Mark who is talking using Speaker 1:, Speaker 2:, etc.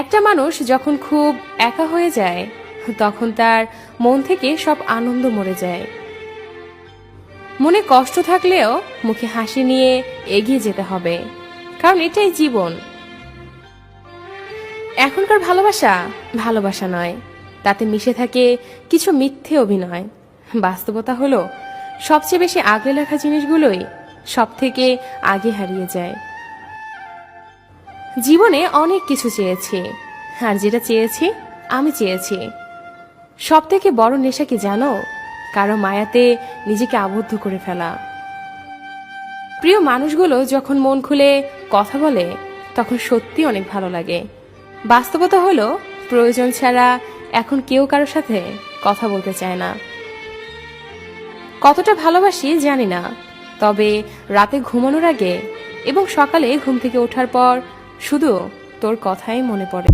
Speaker 1: একটা মানুষ যখন খুব একা হয়ে যায় তখন তার মন থেকে সব আনন্দ মরে যায়। মনে কষ্ট থাকলেও মুখে হাসি নিয়ে এগিয়ে যেতে হবে, কারণ এটাই জীবন। এখনকার ভালোবাসা ভালোবাসা নয়, তাতে মিশে থাকে কিছু মিথ্যে অভিনয়। বাস্তবতা হলো সবচেয়ে বেশি আগলে রাখা জিনিসগুলোই সব থেকে আগে হারিয়ে যায়। জীবনে অনেক কিছু চেয়েছি, আর যেটা চেয়েছি আমি চেয়েছি। সব থেকে বড় নেশা কি জানো? কারো মায়াতে নিজেকে আবদ্ধ করে ফেলা। প্রিয় মানুষগুলো যখন মন খুলে কথা বলে তখন সত্যি অনেক ভালো লাগে। বাস্তবতা হলো প্রয়োজন ছাড়া এখন কেউ কারোর সাথে কথা বলতে চায় না। কতটা ভালোবাসি জানি না, তবে রাতে ঘুমানোর আগে এবং সকালে ঘুম থেকে ওঠার পর শুধু তোর কথাই মনে পড়ে।